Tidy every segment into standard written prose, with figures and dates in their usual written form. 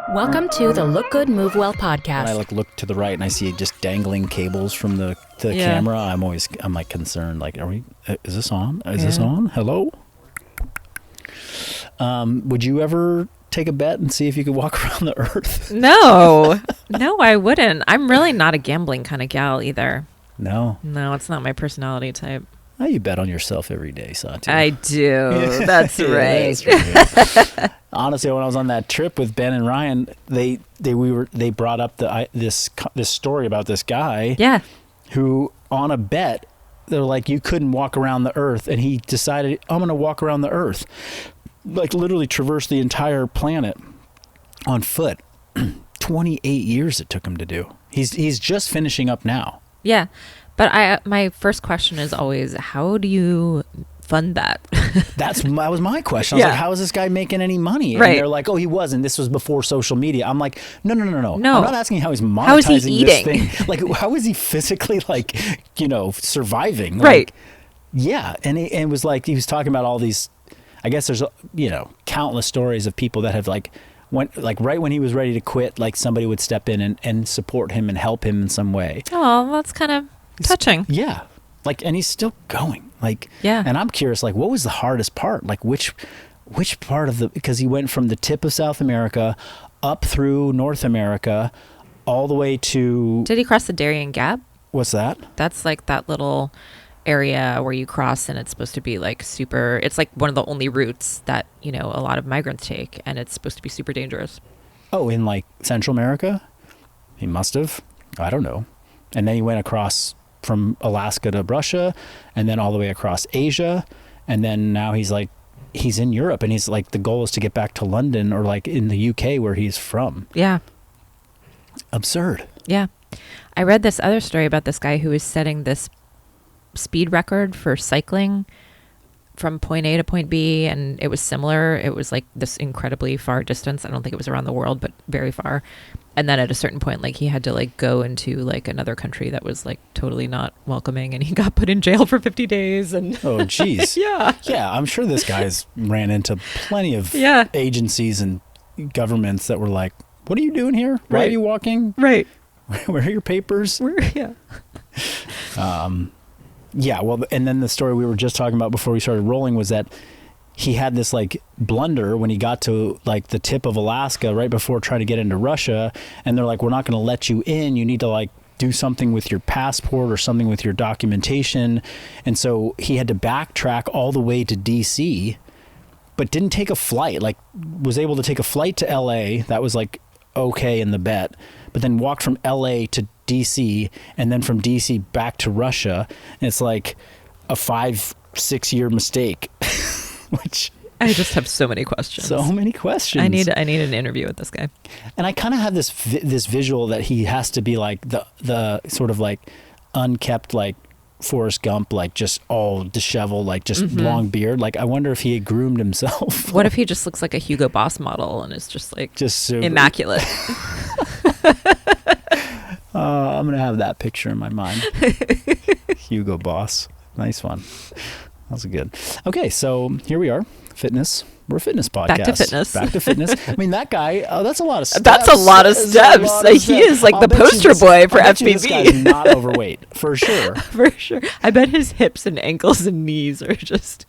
Welcome to the Look Good, Move Well podcast. When I look to the right and I see just dangling cables from the camera, I'm like concerned. Like, is this on? Is this on? Hello? Would you ever take a bet and see if you could walk around the earth? No, I wouldn't. I'm really not a gambling kind of gal either. No, it's not my personality type. Oh, you bet on yourself every day, Santi. I do. That's right. That's right. Honestly, when I was on that trip with Ben and Ryan, they brought up this story about this guy. Yeah. Who on a bet, they're like, you couldn't walk around the earth, and he decided, I'm going to walk around the earth, like literally traverse the entire planet on foot. 28 years it took him to do. He's just finishing up now. Yeah. But my first question is always, how do you fund that? That was my question. I was like, how is this guy making any money? And they're like, oh, he wasn't. This was before social media. I'm like, no. I'm not asking how he's monetizing how is he eating? This thing. Like, how is he physically, like, surviving? Right. Like, yeah. And it was like, he was talking about all these, I guess there's, countless stories of people that have right when he was ready to quit, like somebody would step in and support him and help him in some way. Oh, that's kind of touching. Yeah. Like, and he's still going. Like, yeah. And I'm curious, like, what was the hardest part? Like, which part of because he went from the tip of South America up through North America all the way to... Did he cross the Darien Gap? What's that? That's like that little area where you cross, and it's supposed to be like super... It's like one of the only routes that, a lot of migrants take, and it's supposed to be super dangerous. Oh, in like Central America? He must have. I don't know. And then he went across from Alaska to Russia, and then all the way across Asia. And then now he's in Europe, and he's like, the goal is to get back to London or like in the UK where he's from. Yeah. Absurd. Yeah. I read this other story about this guy who was setting this speed record for cycling from point A to point B, and it was similar. It was like this incredibly far distance. I don't think it was around the world, but very far. And then at a certain point, like, he had to like go into like another country that was like totally not welcoming, and he got put in jail for 50 days. And oh, geez. Yeah. Yeah. I'm sure this guy's ran into plenty of agencies and governments that were like, what are you doing here? Why are you walking? Right. Where are your papers? Yeah. Yeah, well, and then the story we were just talking about before we started rolling was that he had this like blunder when he got to like the tip of Alaska right before trying to get into Russia, and they're like, we're not going to let you in. You need to like do something with your passport or something with your documentation. And so he had to backtrack all the way to DC, but didn't take a flight, like was able to take a flight to LA. That was like okay in the bet, but then walked from LA to DC, and then from DC back to Russia. And it's like a 5-6 year mistake, which I just have so many questions. So many questions. I need an interview with this guy. And I kind of have this visual that he has to be like the sort of like unkept, like Forrest Gump, like just all disheveled, like just long beard. Like, I wonder if he had groomed himself. What if he just looks like a Hugo Boss model and is just like immaculate? I'm going to have that picture in my mind. Hugo Boss. Nice one. That was good. Okay, so here we are. Fitness. We're a fitness podcast. Back to fitness. Back to fitness. I mean, that guy, that's a lot of steps. That's a lot of steps. He is like the poster boy for FBB. This guy's not overweight, for sure. For sure. I bet his hips and ankles and knees are just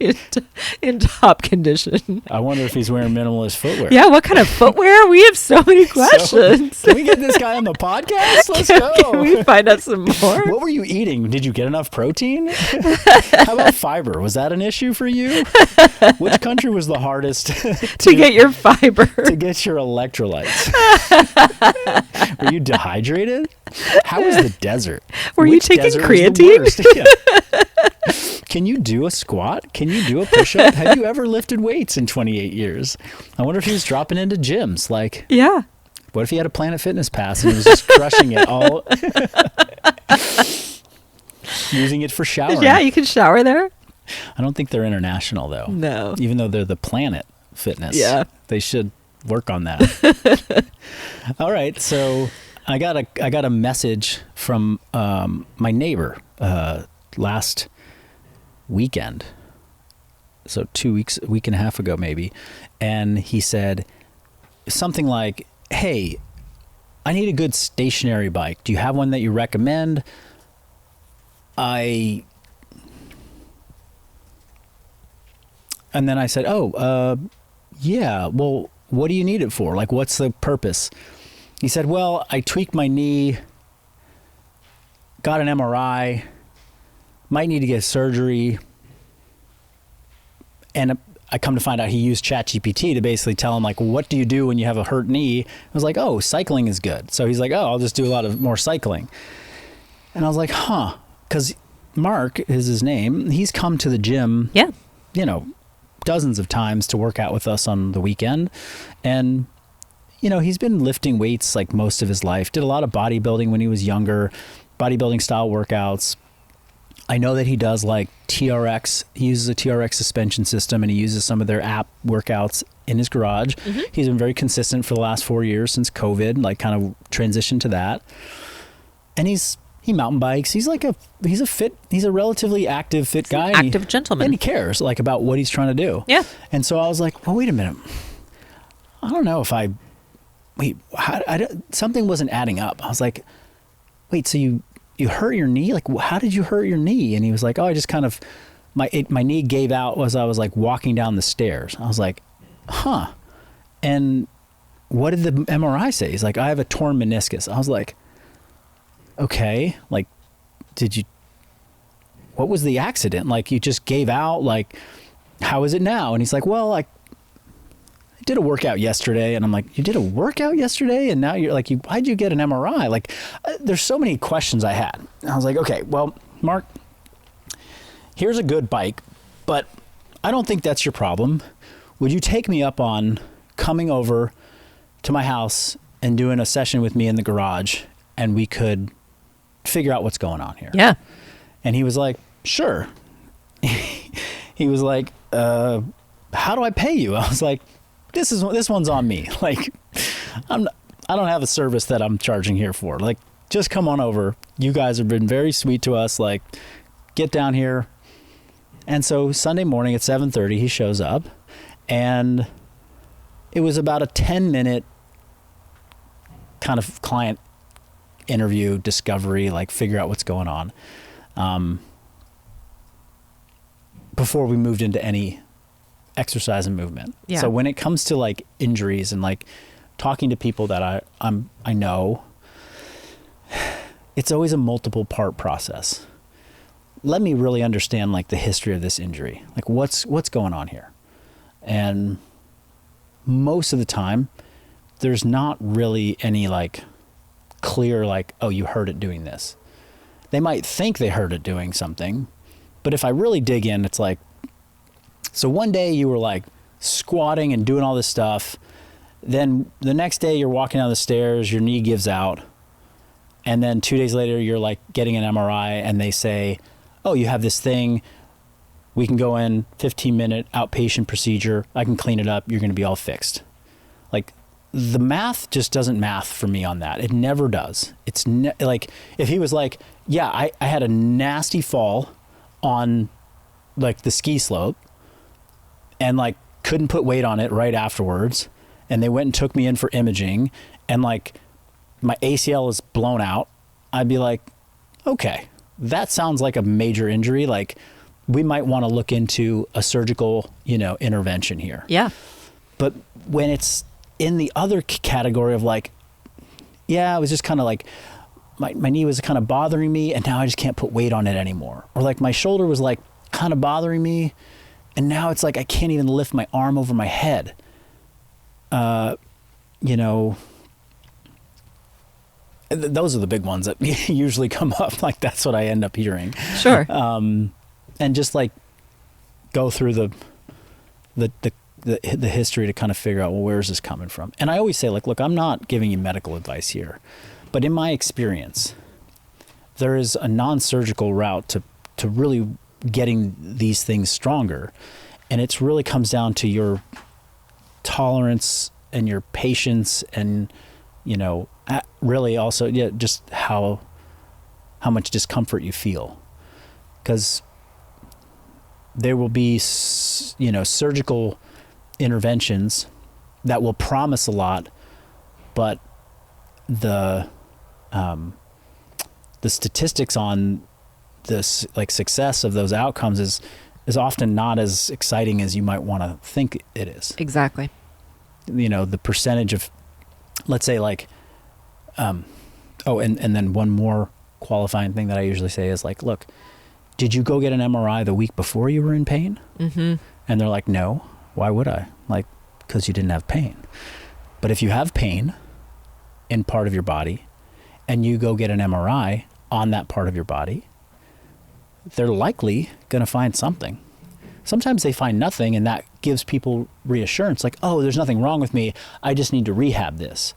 in top condition. I wonder if he's wearing minimalist footwear. Yeah, what kind of footwear? We have so many questions. Can we get this guy on the podcast? Let's go. Can we find out some more? What were you eating? Did you get enough protein? How about fiber? Was that an issue for you? Which country was the hardest to get your fiber, to get your electrolytes? Were you dehydrated? How was the desert? Were you taking creatine? Yeah. Can you do a squat? Can you do a push-up? Have you ever lifted weights in 28 years? I wonder if he was dropping into gyms. Like, yeah. What if he had a Planet Fitness pass and he was just crushing it all? Using it for showering. Yeah, you can shower there. I don't think they're international, though. No. Even though they're the Planet Fitness. Yeah. They should work on that. All right. So I got a message from my neighbor last weekend. So a week and a half ago, maybe. And he said, something like, hey, I need a good stationary bike. Do you have one that you recommend? And then I said, yeah, well, what do you need it for? Like, what's the purpose? He said, well, I tweaked my knee, got an MRI, might need to get surgery. And I come to find out he used ChatGPT to basically tell him, like, what do you do when you have a hurt knee? I was like, oh, cycling is good. So he's like, oh, I'll just do a lot of more cycling. And I was like, huh. Because Mark is his name. He's come to the gym, Yeah. you know, dozens of times to work out with us on the weekend. And, you know, he's been lifting weights like most of his life. Did a lot of bodybuilding when he was younger, bodybuilding style workouts. I know that he does like TRX. He uses a TRX suspension system, and he uses some of their app workouts in his garage. Mm-hmm. He's been very consistent for the last 4 years since COVID, like kind of transitioned to that. And he mountain bikes. He's a relatively active, fit guy. Active gentleman. And he cares like about what he's trying to do. Yeah. And so I was like, well, wait a minute. I don't know if something wasn't adding up. I was like, wait, so you hurt your knee? Like, how did you hurt your knee? And he was like, oh, I just kind of, my knee gave out as I was like walking down the stairs. I was like, huh. And what did the MRI say? He's like, I have a torn meniscus. I was like, okay, like, what was the accident? Like, you just gave out, like, how is it now? And he's like, well, I did a workout yesterday. And I'm like, you did a workout yesterday? And now you're like, why'd you get an MRI? Like, there's so many questions I had. And I was like, okay, well, Mark, here's a good bike, but I don't think that's your problem. Would you take me up on coming over to my house and doing a session with me in the garage, and we could figure out what's going on here? Yeah. And he was like, sure. He was like, how do I pay you? I was like, this one's on me. Like, I don't have a service that I'm charging here for. Like, just come on over. You guys have been very sweet to us. Like, get down here. And so Sunday morning at 7:30, he shows up, and it was about a 10-minute kind of client interview, discovery, like figure out what's going on, before we moved into any exercise and movement. Yeah. So when it comes to like injuries and like talking to people that I know, it's always a multiple part process. Let me really understand like the history of this injury. Like what's going on here? And most of the time there's not really any like clear, like, oh, you hurt it doing this. They might think they hurt it doing something, but if I really dig in, it's like, so one day you were like squatting and doing all this stuff. Then the next day you're walking down the stairs, your knee gives out. And then 2 days later, you're like getting an MRI and they say, oh, you have this thing. We can go in 15-minute outpatient procedure. I can clean it up. You're going to be all fixed. Like the math just doesn't math for me on that. It never does. It's like if he was like, yeah, I had a nasty fall on like the ski slope and like couldn't put weight on it right afterwards. And they went and took me in for imaging and like my ACL is blown out. I'd be like, okay, that sounds like a major injury. Like we might want to look into a surgical, intervention here. Yeah. But when it's in the other category of like, yeah, it was just kind of like my knee was kind of bothering me and now I just can't put weight on it anymore. Or like my shoulder was like kind of bothering me and now it's like I can't even lift my arm over my head. Those are the big ones that usually come up. Like that's what I end up hearing. Sure. And just like go through the history to kind of figure out, well, where is this coming from? And I always say, like, look, I'm not giving you medical advice here, but in my experience, there is a non-surgical route to really getting these things stronger. And it's really comes down to your tolerance and your patience and, really also, just how much discomfort you feel. Because there will be, surgical interventions that will promise a lot, but the statistics on this like success of those outcomes is often not as exciting as you might want to think it is. Exactly. You know, the percentage of, let's say like, and then one more qualifying thing that I usually say is like, look, did you go get an MRI the week before you were in pain? Mm-hmm. And they're like, no, why would I? Like, because you didn't have pain. But if you have pain in part of your body and you go get an MRI on that part of your body, they're likely going to find something. Sometimes they find nothing, and that gives people reassurance, like, oh, there's nothing wrong with me. I just need to rehab this.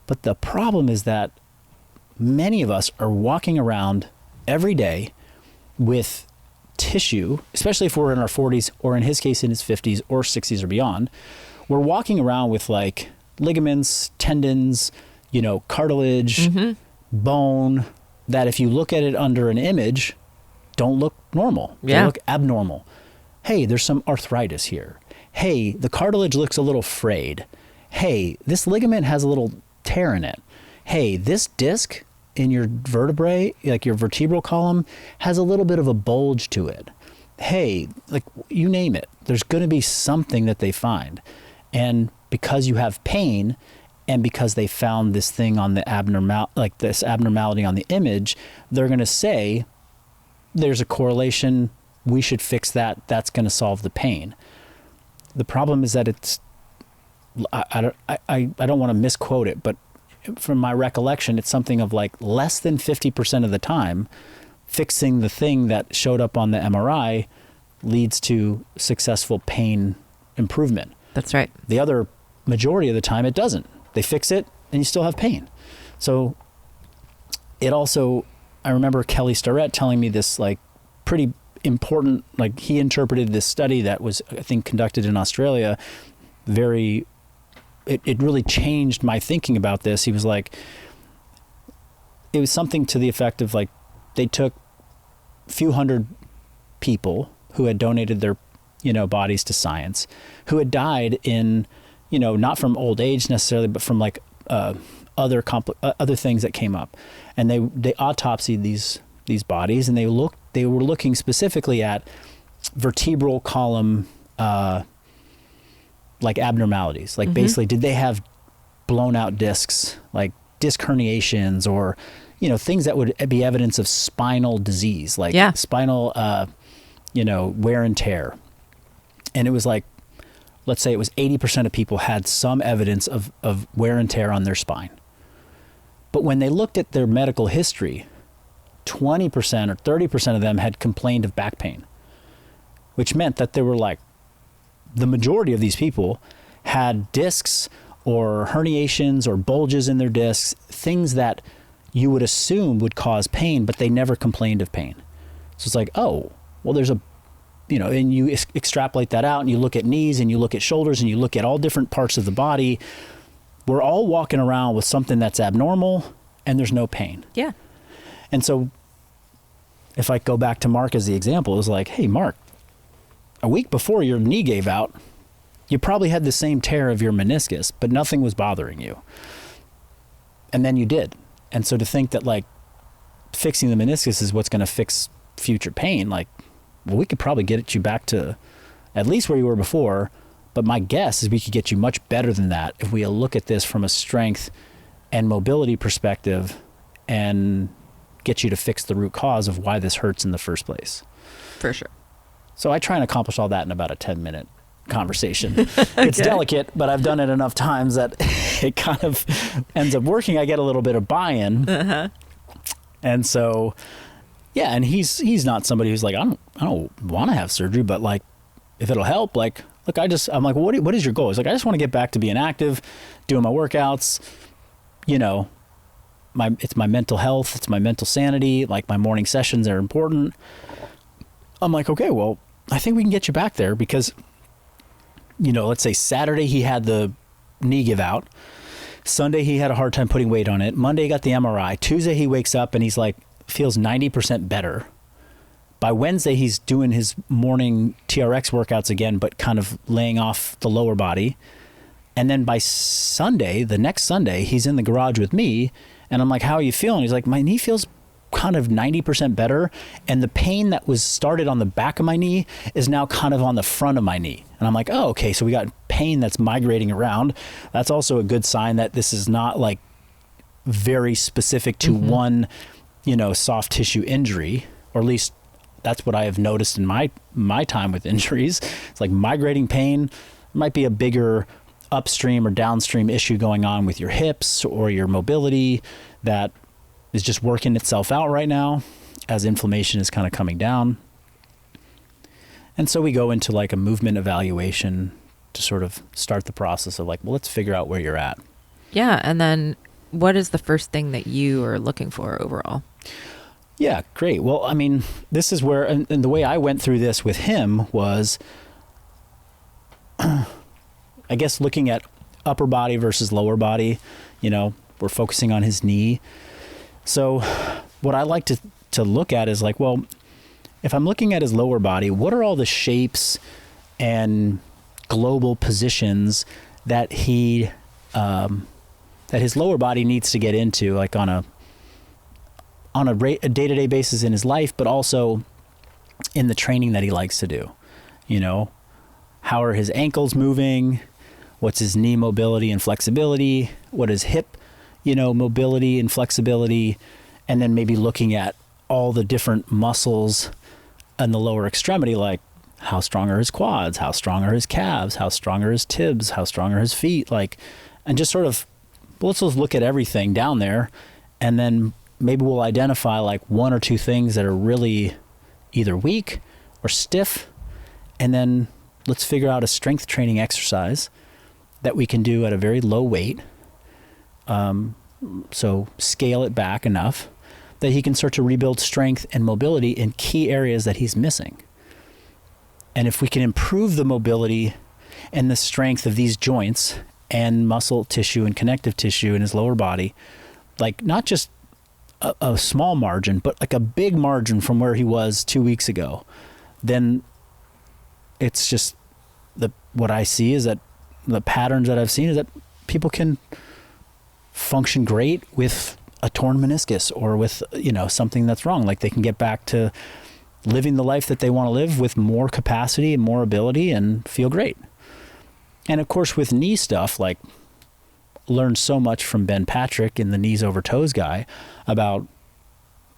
But the problem is that many of us are walking around every day with tissue, especially if we're in our 40s, or in his case in his 50s or 60s or beyond. We're walking around with like ligaments, tendons, you know, cartilage, bone, that if you look at it under an image, don't look normal. They look abnormal. Hey, there's some arthritis here. Hey, the cartilage looks a little frayed. Hey, this ligament has a little tear in it. Hey, this disc in your vertebrae, like your vertebral column, has a little bit of a bulge to it. Hey, like you name it, there's going to be something that they find. And because you have pain, and because they found this thing on the this abnormality on the image, they're going to say, there's a correlation, we should fix that, that's going to solve the pain. The problem is that it's, I don't want to misquote it, but from my recollection, it's something of like less than 50% of the time, fixing the thing that showed up on the MRI leads to successful pain improvement. That's right. The other majority of the time, it doesn't. They fix it and you still have pain. So it also, I remember Kelly Starrett telling me this like pretty important, like he interpreted this study that was, I think, conducted in Australia. It really changed my thinking about this. He was like, it was something to the effect of like, they took a few hundred people who had donated their, you know, bodies to science, who had died in, you know, not from old age necessarily, but from like other things that came up, and they autopsied these bodies, and they were looking specifically at vertebral column like abnormalities, like basically, did they have blown out discs, like disc herniations, or, you know, things that would be evidence of spinal disease, like spinal, you know, wear and tear. And it was like, let's say it was 80% of people had some evidence of wear and tear on their spine. But when they looked at their medical history, 20% or 30% of them had complained of back pain, which meant that they were like, the majority of these people had discs or herniations or bulges in their discs, things that you would assume would cause pain, but they never complained of pain. So it's like, oh, well, there's a, you know, and you extrapolate that out and you look at knees and you look at shoulders and you look at all different parts of the body. We're all walking around with something that's abnormal and there's no pain. Yeah. And so if I go back to Mark as the example, it was like, hey, Mark, a week before your knee gave out, you probably had the same tear of your meniscus, but nothing was bothering you. And then you did. And so to think that like fixing the meniscus is what's going to fix future pain, like, well, we could probably get you back to at least where you were before. But my guess is we could get you much better than that if we look at this from a strength and mobility perspective and get you to fix the root cause of why this hurts in the first place. For sure. So I try and accomplish all that in about a 10-minute conversation. It's delicate, but I've done it enough times that it kind of ends up working. I get a little bit of buy-in. And so, yeah, and he's not somebody who's like, I don't want to have surgery, but like, if it'll help, like, look, I'm like, well, what is your goal? He's like, I just want to get back to being active, doing my workouts, you know, it's my mental health, it's my mental sanity, like my morning sessions are important. I'm like, okay, well, I think we can get you back there because, you know, let's say Saturday he had the knee give out. Sunday he had a hard time putting weight on it. Monday he got the MRI. Tuesday he wakes up and he's like, feels 90% better. By Wednesday he's doing his morning TRX workouts again, but kind of laying off the lower body. And then by Sunday, the next Sunday, he's in the garage with me, and I'm like, how are you feeling? He's like, my knee feels kind of 90% better, and the pain that was started on the back of my knee is now kind of on the front of my knee. And I'm like, oh, okay, so we got pain that's migrating around. That's also a good sign that this is not like very specific to one, soft tissue injury, or at least that's what I have noticed in my time with injuries. It's like migrating pain might be a bigger upstream or downstream issue going on with your hips or your mobility that is just working itself out right now as inflammation is kind of coming down. And so we go into like a movement evaluation to sort of start the process of like, well, let's figure out where you're at. Yeah. And then what is the first thing that you are looking for overall? Yeah, great. Well, I mean, this is where, and the way I went through this with him was, I guess looking at upper body versus lower body, we're focusing on his knee. So what I like to look at is like, well, if I'm looking at his lower body, what are all the shapes and global positions that that his lower body needs to get into, like on a day-to-day basis in his life, but also in the training that he likes to do. How are his ankles moving? What's his knee mobility and flexibility? What is hip, mobility and flexibility? And then maybe looking at all the different muscles in the lower extremity, like how strong are his quads? How strong are his calves? How strong are his tibs? How strong are his feet? And just sort of, let's just look at everything down there. And then maybe we'll identify like one or two things that are really either weak or stiff. And then let's figure out a strength training exercise that we can do at a very low weight. So scale it back enough that he can start to rebuild strength and mobility in key areas that he's missing. And if we can improve the mobility and the strength of these joints and muscle tissue and connective tissue in his lower body, like not just a small margin, but like a big margin from where he was 2 weeks ago, then it's just what I see is that the patterns that I've seen is that people can function great with a torn meniscus or with, something that's wrong. Like they can get back to living the life that they want to live with more capacity and more ability and feel great. And of course with knee stuff, like learned so much from Ben Patrick in the knees over toes guy about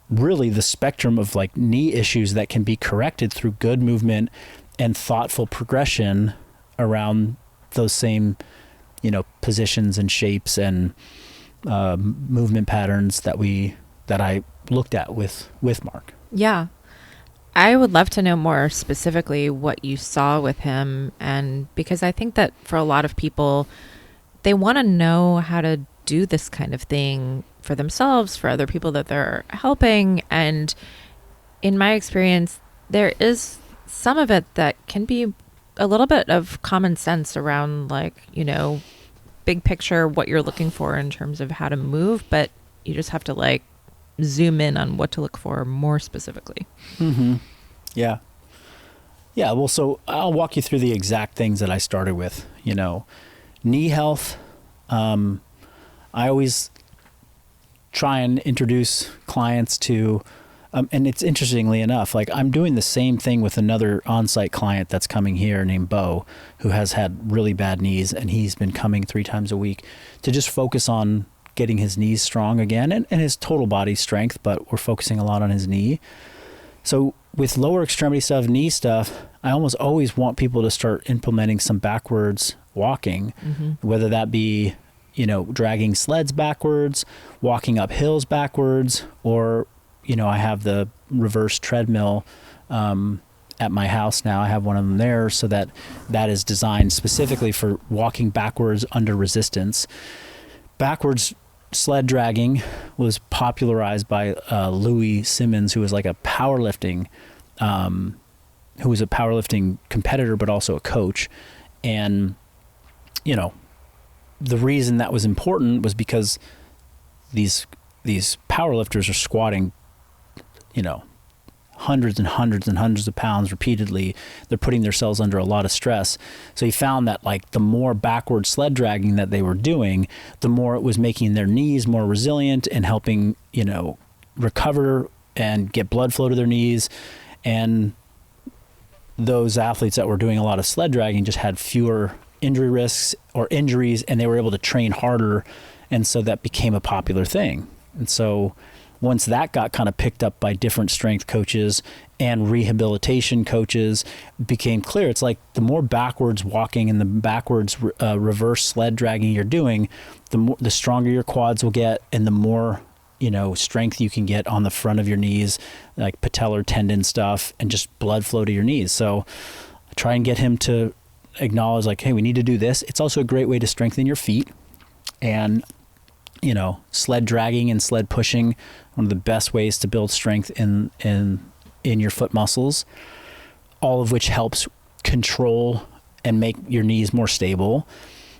really the spectrum of like knee issues that can be corrected through good movement and thoughtful progression around those same, positions and shapes and movement patterns that I looked at with Mark. Yeah. I would love to know more specifically what you saw with him. And because I think that for a lot of people, they want to know how to do this kind of thing for themselves, for other people that they're helping. And in my experience, there is some of it that can be a little bit of common sense around big picture, what you're looking for in terms of how to move, but you just have to zoom in on what to look for more specifically. Mm-hmm. Yeah. Yeah. Well, so I'll walk you through the exact things that I started with, knee health. I always try and introduce clients to, and it's interestingly enough, like I'm doing the same thing with another on-site client that's coming here named Bo, who has had really bad knees, and he's been coming 3 times a week to just focus on getting his knees strong again and his total body strength, but we're focusing a lot on his knee. So with lower extremity stuff, knee stuff, I almost always want people to start implementing some backwards walking, whether that be, dragging sleds backwards, walking up hills backwards, or I have the reverse treadmill at my house now. I have one of them there so that is designed specifically for walking backwards under resistance. Backwards sled dragging was popularized by Louis Simmons, who was like a powerlifting competitor, but also a coach. And, the reason that was important was because these powerlifters are squatting, hundreds and hundreds and hundreds of pounds repeatedly. They're putting themselves under a lot of stress. So he found that like the more backward sled dragging that they were doing, the more it was making their knees more resilient and helping, recover and get blood flow to their knees. And those athletes that were doing a lot of sled dragging just had fewer injury risks or injuries, and they were able to train harder. And so that became a popular thing. And so once that got kind of picked up by different strength coaches and rehabilitation coaches, it became clear. It's like the more backwards walking and the backwards reverse sled dragging you're doing, the stronger your quads will get, and the more strength you can get on the front of your knees, like patellar tendon stuff, and just blood flow to your knees. So I try and get him to acknowledge like, hey, we need to do this. It's also a great way to strengthen your feet. And sled dragging and sled pushing, one of the best ways to build strength in your foot muscles, all of which helps control and make your knees more stable.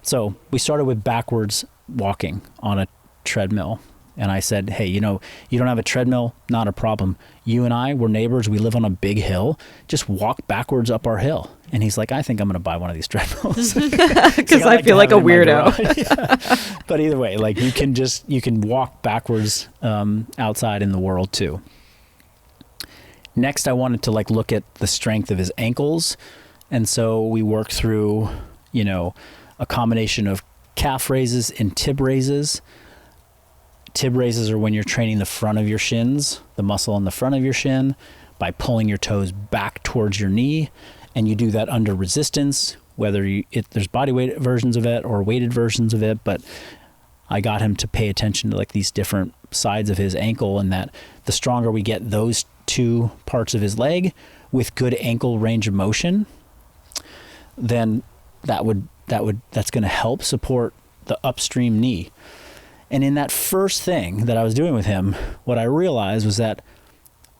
So we started with backwards walking on a treadmill. And I said, hey, you don't have a treadmill? Not a problem. You and I, we're neighbors. We live on a big hill. Just walk backwards up our hill. And he's like, I think I'm going to buy one of these treadmills. Because I feel like a weirdo. Yeah. But either way, like you can walk backwards outside in the world too. Next, I wanted to like look at the strength of his ankles. And so we worked through, a combination of calf raises and tib raises. Tib raises are when you're training the front of your shins, the muscle on the front of your shin, by pulling your toes back towards your knee. And you do that under resistance, whether there's body weight versions of it or weighted versions of it. But I got him to pay attention to like these different sides of his ankle, and that the stronger we get those two parts of his leg with good ankle range of motion, then that's going to help support the upstream knee. And in that first thing that I was doing with him, what I realized was that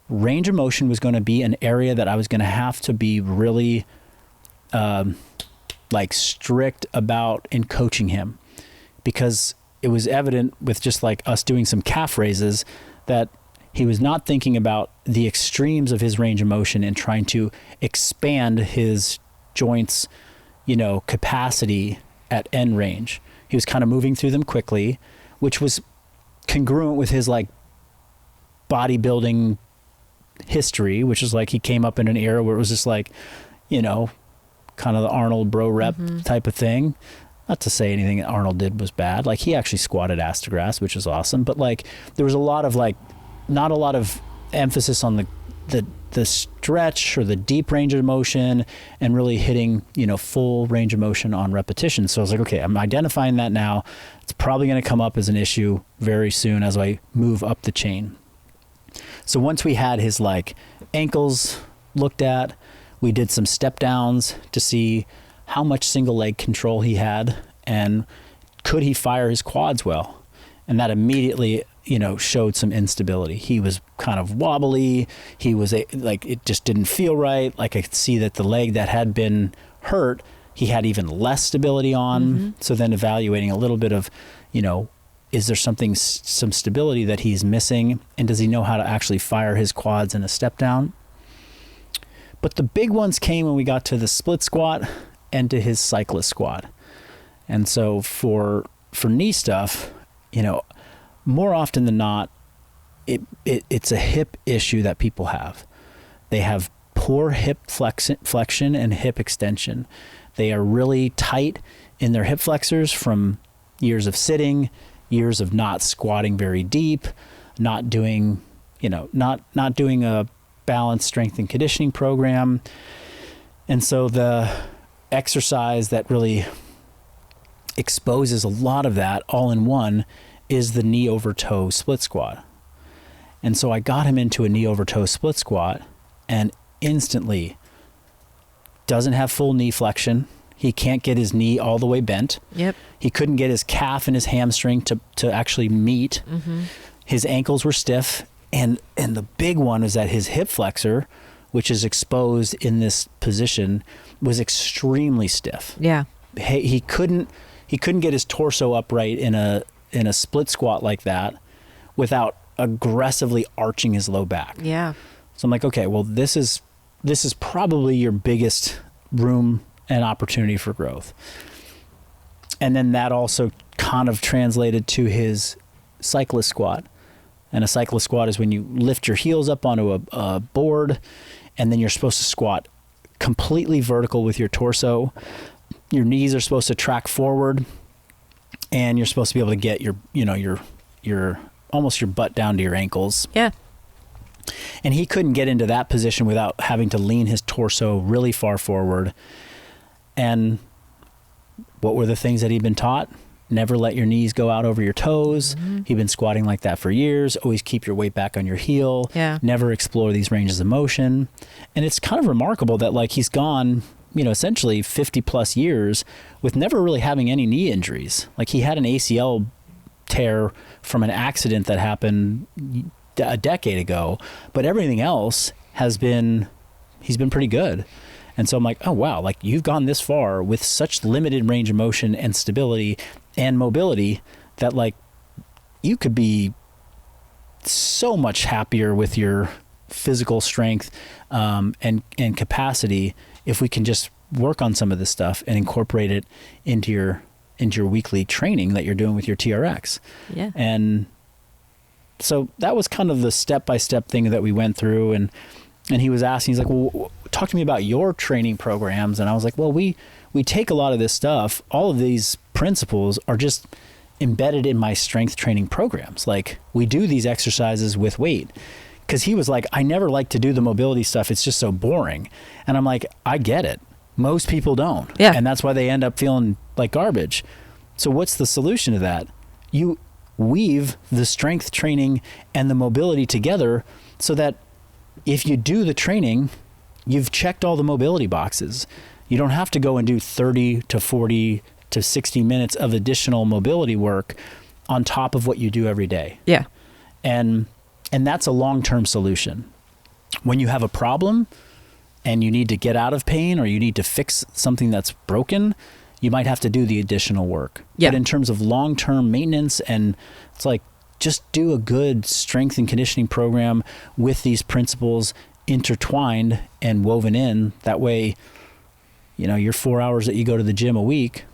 range of motion was going to be an area that I was going to have to be really strict about in coaching him, because it was evident with just like us doing some calf raises that he was not thinking about the extremes of his range of motion and trying to expand his joints, capacity at end range. He was kind of moving through them quickly, which was congruent with his like bodybuilding history, which is like he came up in an era where it was just like, kind of the Arnold bro rep type of thing. Not to say anything that Arnold did was bad. Like he actually squatted ass to grass, which is awesome. But like there was a lot of like, not a lot of emphasis on the stretch or the deep range of motion and really hitting, full range of motion on repetition. So I was like, okay, I'm identifying that now. It's probably going to come up as an issue very soon as I move up the chain. So once we had his like ankles looked at, we did some step downs to see how much single leg control he had and could he fire his quads well. And that immediately, showed some instability. He was kind of wobbly. He was it just didn't feel right. Like I could see that the leg that had been hurt, he had even less stability on. So then evaluating a little bit of, is there some stability that he's missing? And does he know how to actually fire his quads in a step down? But the big ones came when we got to the split squat and to his cyclist squat. And so for knee stuff, more often than not, it's a hip issue that people have. They have poor hip flexion and hip extension. They are really tight in their hip flexors from years of sitting, years of not squatting very deep, not doing a balanced strength and conditioning program. And so the exercise that really exposes a lot of that all in one is the knee over toe split squat. And so I got him into a knee over toe split squat and instantly doesn't have full knee flexion. He can't get his knee all the way bent. Yep. He couldn't get his calf and his hamstring to actually meet. His ankles were stiff. And the big one is that his hip flexor, which is exposed in this position, was extremely stiff. Yeah. He couldn't get his torso upright in a split squat like that without aggressively arching his low back. Yeah. So I'm like, okay, well, this is probably your biggest room and opportunity for growth. And then that also kind of translated to his cyclist squat. And a cyclist squat is when you lift your heels up onto a board, and then you're supposed to squat completely vertical with your torso. Your knees are supposed to track forward, and you're supposed to be able to get your almost your butt down to your ankles. Yeah. And he couldn't get into that position without having to lean his torso really far forward. And what were the things that he'd been taught? Never let your knees go out over your toes. Mm-hmm. He'd been squatting like that for years. Always keep your weight back on your heel. Yeah. Never explore these ranges of motion. And it's kind of remarkable that like he's gone, essentially 50 plus years with never really having any knee injuries. Like he had an ACL tear from an accident that happened a decade ago, but everything else he's been pretty good. And so I'm like, oh wow, like you've gone this far with such limited range of motion and stability and mobility that like you could be so much happier with your physical strength and capacity if we can just work on some of this stuff and incorporate it into your weekly training that you're doing with your TRX. Yeah. And so that was kind of the step-by-step thing that we went through. And he was asking, he's like, well, talk to me about your training programs. And I was like, well, we take a lot of this stuff. All of these principles are just embedded in my strength training programs. Like we do these exercises with weight. Because he was like, I never like to do the mobility stuff. It's just so boring. And I'm like, I get it. Most people don't. Yeah. And that's why they end up feeling like garbage. So what's the solution to that? You weave the strength training and the mobility together so that if you do the training, you've checked all the mobility boxes. You don't have to go and do 30 to 40 to 60 minutes of additional mobility work on top of what you do every day. Yeah. And that's a long-term solution. When you have a problem and you need to get out of pain or you need to fix something that's broken, you might have to do the additional work. Yeah. But in terms of long-term maintenance, and it's like just do a good strength and conditioning program with these principles intertwined and woven in. That way, your 4 hours that you go to the gym a week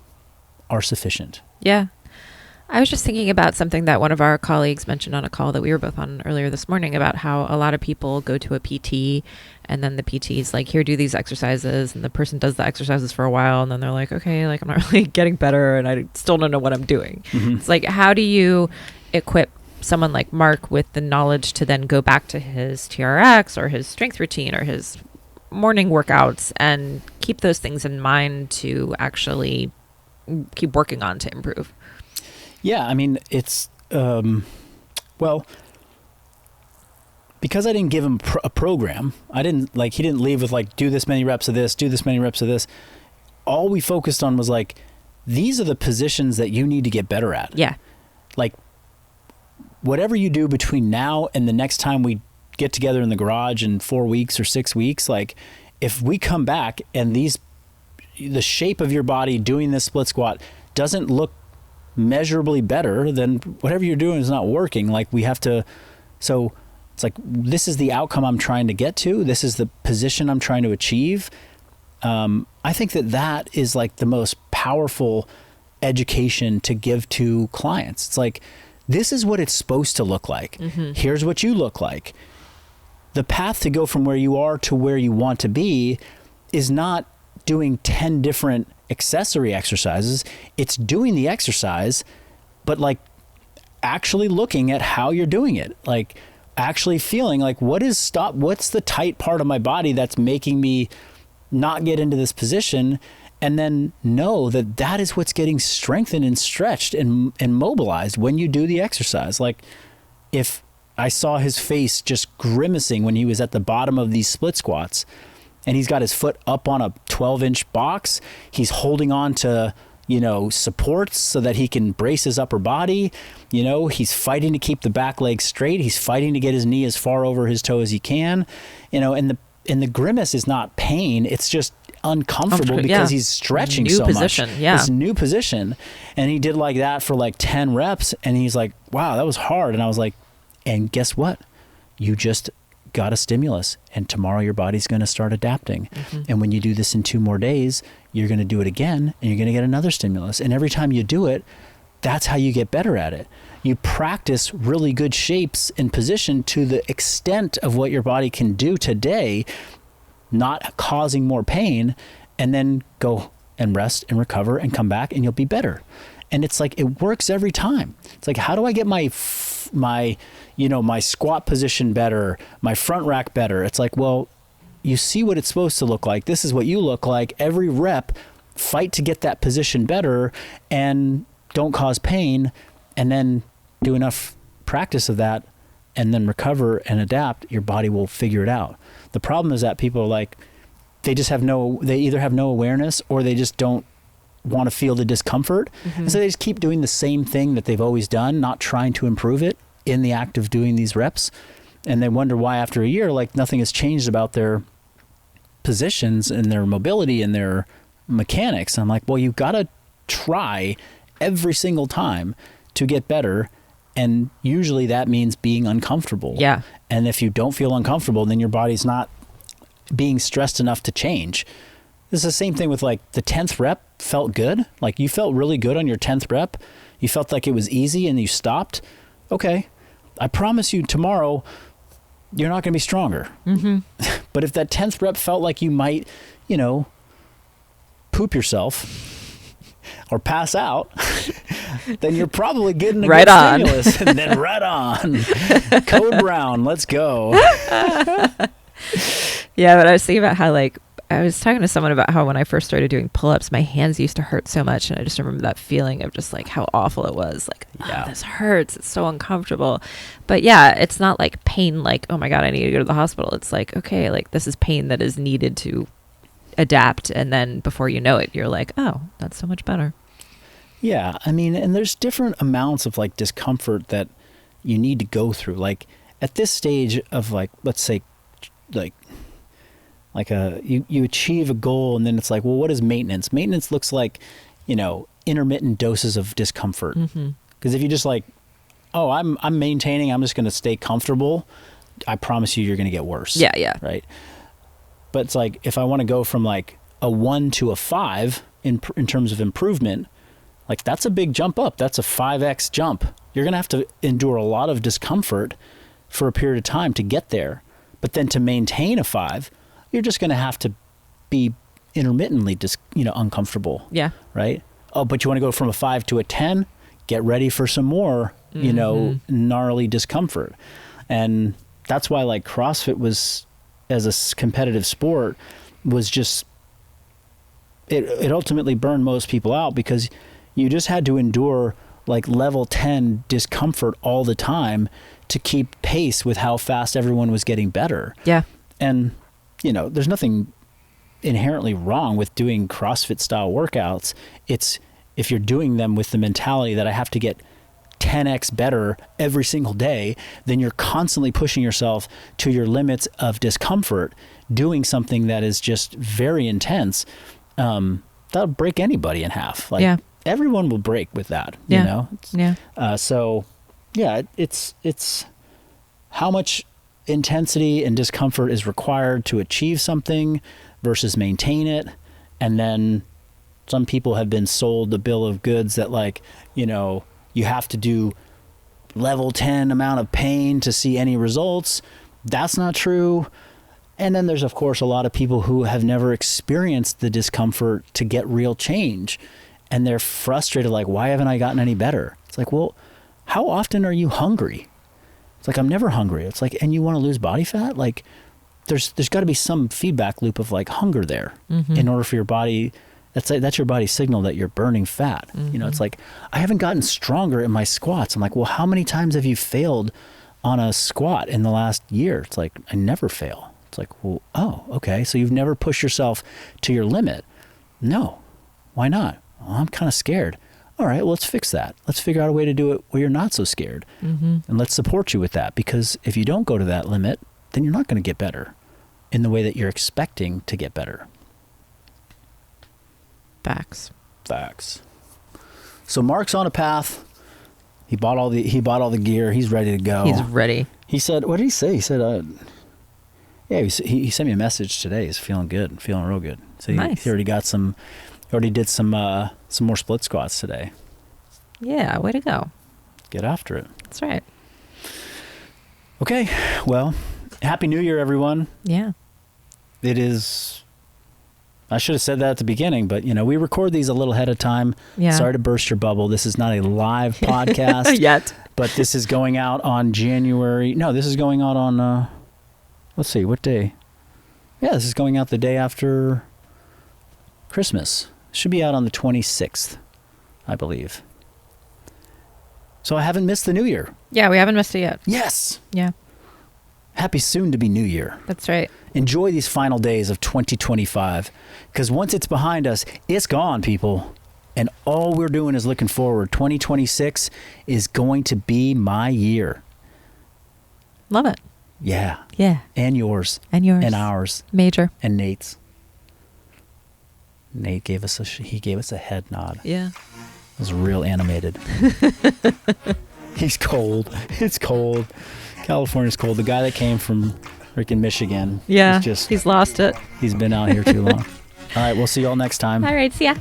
are sufficient. Yeah. I was just thinking about something that one of our colleagues mentioned on a call that we were both on earlier this morning about how a lot of people go to a PT and then the PT is like, here, do these exercises. And the person does the exercises for a while. And then they're like, okay, like I'm not really getting better and I still don't know what I'm doing. Mm-hmm. It's like, how do you equip someone like Mark with the knowledge to then go back to his TRX or his strength routine or his morning workouts and keep those things in mind to actually keep working on to improve? Yeah, I mean, it's, well, because I didn't give him a program, he didn't leave with like, do this many reps of this, do this many reps of this. All we focused on was like, these are the positions that you need to get better at. Yeah. Like, whatever you do between now and the next time we get together in the garage in 4 weeks or 6 weeks, like, if we come back and the shape of your body doing this split squat doesn't look measurably better, then whatever you're doing is not working. Like we have to, so it's like, this is the outcome I'm trying to get to. This is the position I'm trying to achieve. I think that is like the most powerful education to give to clients. It's like, this is what it's supposed to look like. Mm-hmm. Here's what you look like. The path to go from where you are to where you want to be is not doing 10 different accessory exercises. It's doing the exercise, but like actually looking at how you're doing it, like actually feeling like what's the tight part of my body that's making me not get into this position, and then know that is what's getting strengthened and stretched and mobilized when you do the exercise. Like if I saw his face just grimacing when he was at the bottom of these split squats, and he's got his foot up on a 12-inch box. He's holding on to, supports so that he can brace his upper body. He's fighting to keep the back leg straight. He's fighting to get his knee as far over his toe as he can. And the grimace is not pain. It's just uncomfortable because he's stretching so much. Yeah. This new position. And he did like that for like 10 reps. And he's like, wow, that was hard. And I was like, and guess what? You just got a stimulus, and tomorrow your body's going to start adapting. And when you do this in 2 more days, you're going to do it again, and you're going to get another stimulus. And every time you do it, that's how you get better at it. You practice really good shapes and position to the extent of what your body can do today, not causing more pain, and then go and rest and recover and come back, and you'll be better. And it's like, it works every time. It's like, how do I get my squat position better, my front rack better? It's like, well, you see what it's supposed to look like. This is what you look like. Every rep, fight to get that position better and don't cause pain, and then do enough practice of that and then recover and adapt. Your body will figure it out. The problem is that people are like, they either have no awareness, or they just don't want to feel the discomfort. And so they just keep doing the same thing that they've always done, not trying to improve it in the act of doing these reps. And they wonder why after a year, like, nothing has changed about their positions and their mobility and their mechanics. I'm like, well, you've got to try every single time to get better. And usually that means being uncomfortable. Yeah. And if you don't feel uncomfortable, then your body's not being stressed enough to change. This is the same thing with, like, the 10th rep felt good. Like, you felt really good on your 10th rep. You felt like it was easy and you stopped. Okay. I promise you tomorrow, you're not going to be stronger. But if that 10th rep felt like you might, poop yourself or pass out, then you're probably getting a right good on. stimulus. And then right on. Code Brown, let's go. Yeah, but I was thinking about how, like, I was talking to someone about how when I first started doing pull-ups, my hands used to hurt so much. And I just remember that feeling of just, like, how awful it was. Like, Yeah. oh, this hurts. It's so uncomfortable. But yeah, it's not like pain like, oh my God, I need to go to the hospital. It's like, okay, like, this is pain that is needed to adapt. And then before you know it, you're like, oh, that's so much better. Yeah. I mean, and there's different amounts of, like, discomfort that you need to go through. Like, at this stage of, like, let's say, you achieve a goal, and then it's like, well, what is maintenance? Maintenance looks like, intermittent doses of discomfort. Because if you just like, oh, I'm maintaining, I'm just going to stay comfortable, I promise you're going to get worse. Yeah. Right. But it's like, if I want to go from, like, a 1 to a 5 in terms of improvement, like, that's a big jump up. That's a 5x jump. You're going to have to endure a lot of discomfort for a period of time to get there. But then to maintain a 5, you're just going to have to be intermittently uncomfortable. Yeah. Right. Oh, but you want to go from a 5 to a 10, get ready for some more, gnarly discomfort. And that's why, like, CrossFit was, as a competitive sport, was just, it ultimately burned most people out, because you just had to endure, like, level 10 discomfort all the time to keep pace with how fast everyone was getting better. Yeah. And, there's nothing inherently wrong with doing CrossFit style workouts. It's if you're doing them with the mentality that I have to get 10x better every single day, then you're constantly pushing yourself to your limits of discomfort, doing something that is just very intense. That'll break anybody in half. Like, everyone will break with that, So yeah, it's how much intensity and discomfort is required to achieve something versus maintain it. And then some people have been sold the bill of goods that, like, you have to do level 10 amount of pain to see any results. That's not true. And then there's, of course, a lot of people who have never experienced the discomfort to get real change. And they're frustrated, like, why haven't I gotten any better? It's like, well, how often are you hungry? It's like, I'm never hungry. It's like, and you want to lose body fat? Like, there's got to be some feedback loop of, like, hunger there in order for your body. That's your body's signal that you're burning fat. It's like, I haven't gotten stronger in my squats. I'm like, well, how many times have you failed on a squat in the last year? It's like, I never fail. It's like, well, oh, okay. So you've never pushed yourself to your limit. No. Why not? Well, I'm kind of scared. All right, well, let's fix that. Let's figure out a way to do it where you're not so scared. And let's support you with that, because if you don't go to that limit, then you're not going to get better in the way that you're expecting to get better. Facts. So Mark's on a path. He bought all the gear. He's ready to go. He's ready. He said, what did he say? He said, Yeah, he sent me a message today. He's feeling good, feeling real good. So Nice. he already did some more split squats today. Yeah, way to go. Get after it. That's right. Okay, well, Happy New Year, everyone. Yeah. It is, I should have said that at the beginning, but, we record these a little ahead of time. Yeah. Sorry to burst your bubble. This is not a live podcast. Yet. But this is going out on this is going out on, let's see, what day? Yeah, this is going out the day after Christmas. Should be out on the 26th, I believe. So I haven't missed the New Year. Yeah, we haven't missed it yet. Yes. Yeah. Happy soon to be New Year. That's right. Enjoy these final days of 2025, because once it's behind us, it's gone, people. And all we're doing is looking forward. 2026 is going to be my year. Love it. Yeah. Yeah. And yours. And yours. And ours. Major. And Nate's. Nate gave us a head nod. Yeah. It was real animated. He's cold. It's cold. California's cold. The guy that came from freaking Michigan. Yeah. He's lost it. He's been out here too long. All right. We'll see you all next time. All right. See ya.